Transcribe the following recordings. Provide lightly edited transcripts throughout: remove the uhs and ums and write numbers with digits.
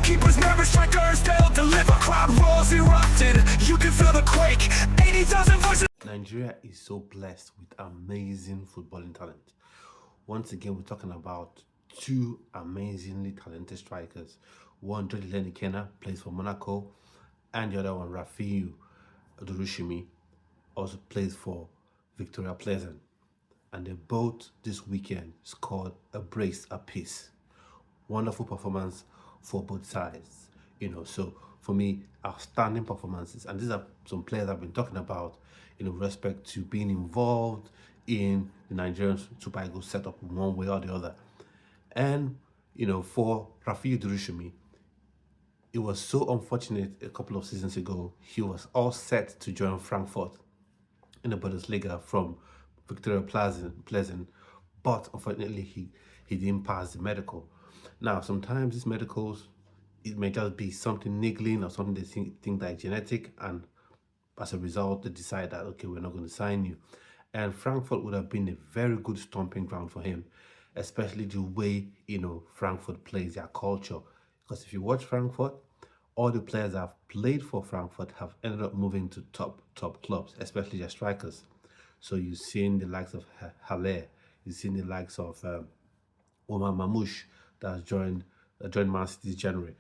Keepers nervous, strikers, they'll deliver. Crowd roars erupted, you can feel the quake. 80,000 voices. Nigeria is so blessed with amazing footballing talent. Once again, we're talking about two amazingly talented strikers. One, Ilenikhena, plays for Monaco, and the other one, Rafiu Durosinmi, also plays for Viktoria Plzen. And they both this weekend scored a brace apiece. Wonderful performance for both sides. So for me, outstanding performances. And these are some players I've been talking about in respect to being involved in the Nigerian Super Eagles setup one way or the other. And for Rafiu Durosinmi, it was so unfortunate a couple of seasons ago. He was all set to join Frankfurt in the Bundesliga from Viktoria Plzen, but unfortunately he didn't pass the medical. Now, sometimes these medicals, it may just be something niggling or something they think that is genetic, and as a result, they decide that, okay, we're not going to sign you. And Frankfurt would have been a very good stomping ground for him, especially the way, Frankfurt plays their culture. Because if you watch Frankfurt, all the players that have played for Frankfurt have ended up moving to top clubs, especially their strikers. So you've seen the likes of Halle, you've seen the likes of Omar Mamouche that has joined Man City this January.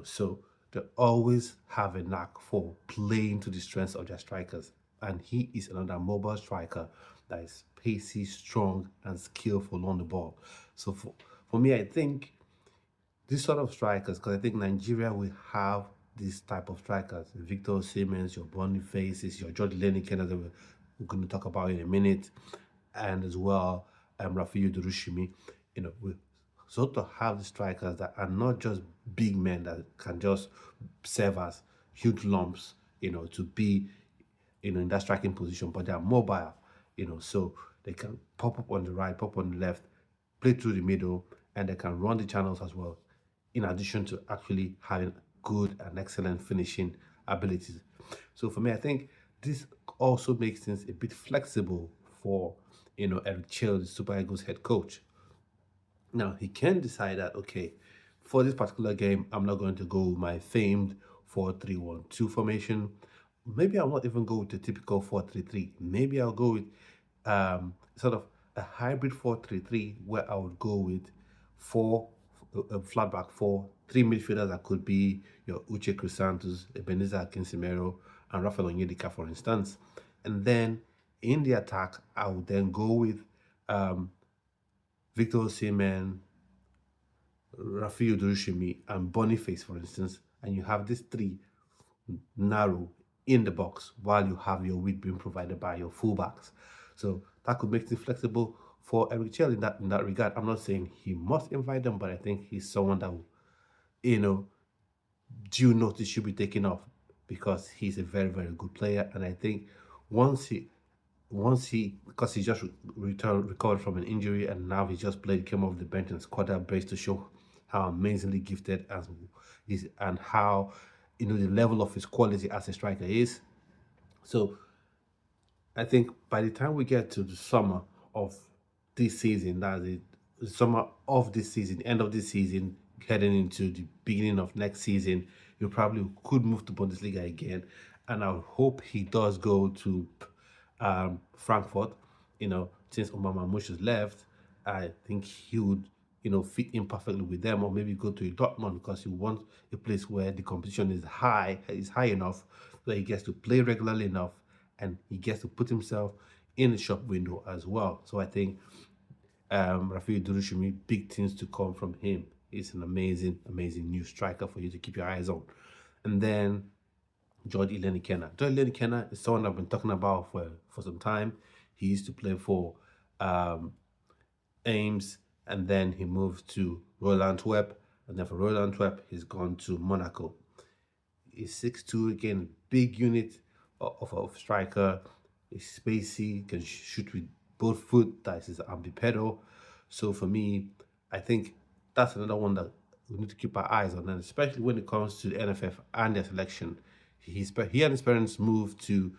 So they always have a knack for playing to the strengths of their strikers. And he is another mobile striker that is pacey, strong, and skillful on the ball. So for me, I think this sort of strikers, because I think Nigeria will have this type of strikers. Victor Siemens, your Bonifaces, your George Ilenikhena that we're going to talk about in a minute, and as well Rafiu Durosinmi. We sort of have the strikers that are not just big men that can just serve as huge lumps, to be in that striking position, but they are mobile, so they can pop up on the right, pop on the left, play through the middle, and they can run the channels as well, in addition to actually having good and excellent finishing abilities. So for me, I think this also makes things a bit flexible for Eric CHELLE, the Super Eagles head coach. Now he can decide that, okay, for this particular game, I'm not going to go with my famed 4-3-1-2 formation. Maybe I'll not even go with the typical 4-3-3. Maybe I'll go with sort of a hybrid 4-3-3 where I would go with flat back four, three midfielders that could be your Uche Crisantos, Ebenezer Akinsimero, and Rafael Onyedika, for instance. And then in the attack, I would then go with Victor Osimhen, Rafiu Durosinmi, and Boniface, for instance. And you have these three narrow in the box while you have your width being provided by your fullbacks. So that could make things flexible for Eric CHELLE in that regard. I'm not saying he must invite them, but I think he's someone that will, due notice should be taken off, because he's a very, very good player. And I think once he because he just recovered from an injury, and now he just came off the bench and scored that brace to show how amazingly gifted as is, and how the level of his quality as a striker is. So I think by the time we get to the summer of this season, that's it, the summer of this season, end of this season, heading into the beginning of next season, you probably could move to Bundesliga again. And I would hope he does go to Frankfurt. Since Omar Mamouche has left, I think he would fit in perfectly with them, or maybe go to Dortmund, because he wants a place where the competition is high enough that he gets to play regularly enough, and he gets to put himself in the shop window as well. So I think Rafiu Durosinmi, big things to come from him. He's an amazing new striker for you to keep your eyes on. And then George Ilenikhena. George Ilenikhena is someone I've been talking about for some time. He used to play for Ames, and then he moved to Royal Antwerp, and then from Royal Antwerp, he's gone to Monaco. He's 6'2", again, big unit of striker. He's spacey, can shoot with both foot, that is ambipedal. So for me, I think that's another one that we need to keep our eyes on, and especially when it comes to the NFF and their selection. He and his parents moved to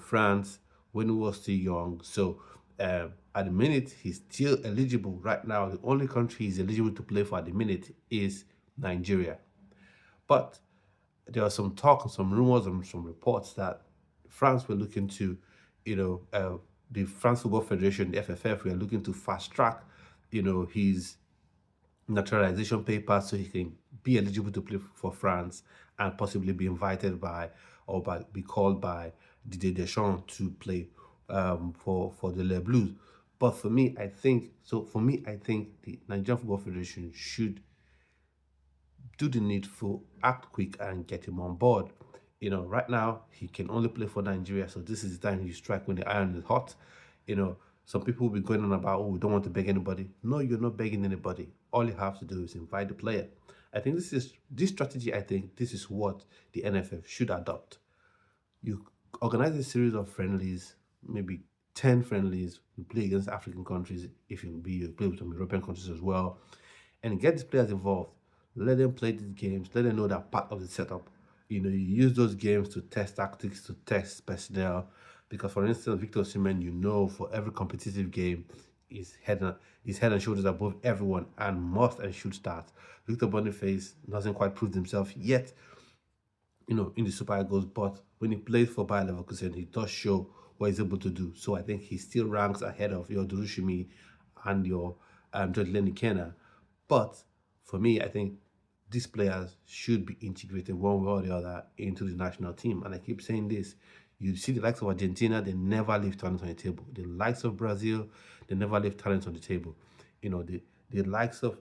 France when he was still young. So at the minute, he's still eligible right now. The only country he's eligible to play for at the minute is Nigeria. But there was some talk and some rumors and some reports that France were looking to, the France Football Federation, the FFF, were looking to fast track, his naturalization papers so he can be eligible to play for France and possibly be invited be called by Didier Deschamps to play for the Les Blues. But for me, I think the Nigerian Football Federation should do the needful, act quick, and get him on board. Right now he can only play for Nigeria, so this is the time you strike when the iron is hot. Some people will be going on about, oh, we don't want to beg anybody. No, you're not begging anybody. All you have to do is invite the player. I think this strategy. I think this is what the NFF should adopt. You organize a series of friendlies, maybe 10 friendlies. You play against African countries. If you play with some European countries as well, and get these players involved. Let them play these games. Let them know that part of the setup. You use those games to test tactics, to test personnel. Because, for instance, Viktoria, for every competitive game, is head and shoulders above everyone and must and should start. Victor Boniface doesn't quite prove himself yet, in the Super Eagles, but when he plays for Bayer Leverkusen, he does show what he's able to do. So I think he still ranks ahead of your Durosinmi and your Ilenikhena. But for me, I think these players should be integrated one way or the other into the national team. And I keep saying this. You see the likes of Argentina, they never leave talent on the table. The likes of Brazil, they never leave talent on the table. The likes of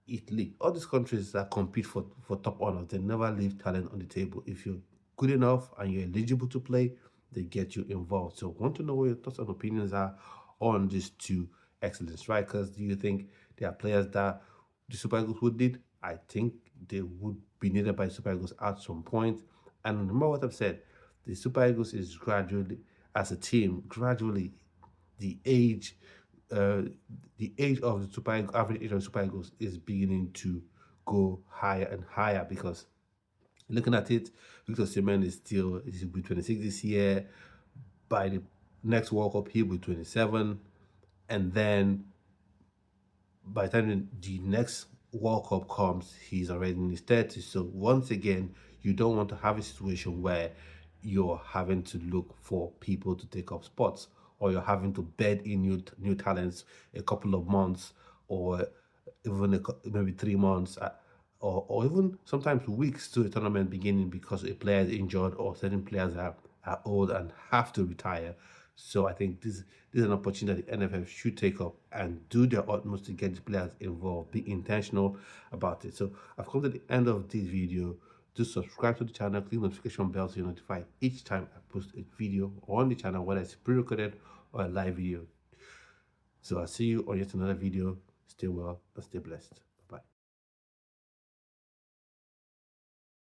Italy, all these countries that compete for top honors, they never leave talent on the table. If you're good enough and you're eligible to play, they get you involved. So I want to know what your thoughts and opinions are on these two excellent strikers. Do you think there are players that the Super Eagles would need? I think they would be needed by the Super Eagles at some point. And remember what I've said, the Super Eagles is gradually, as a team, gradually the age of the average age of Super Eagles is beginning to go higher and higher because looking at it, Victor Osimhen is will be 26 this year. By the next World Cup, he'll be 27, and then by the time the next World Cup comes, he's already in his 30s. So once again, you don't want to have a situation where you're having to look for people to take up spots, or you're having to bed in new talents a couple of months, or even maybe 3 months, or even sometimes weeks to a tournament beginning because a player is injured or certain players are old and have to retire. So I think this is an opportunity that the NFF should take up and do their utmost to get the players involved, be intentional about it. So I've come to the end of this video. Do subscribe to the channel, click the notification bell so you're notified each time I post a video on the channel, whether it's pre-recorded or a live video. So I'll see you on yet another video. Stay well and stay blessed.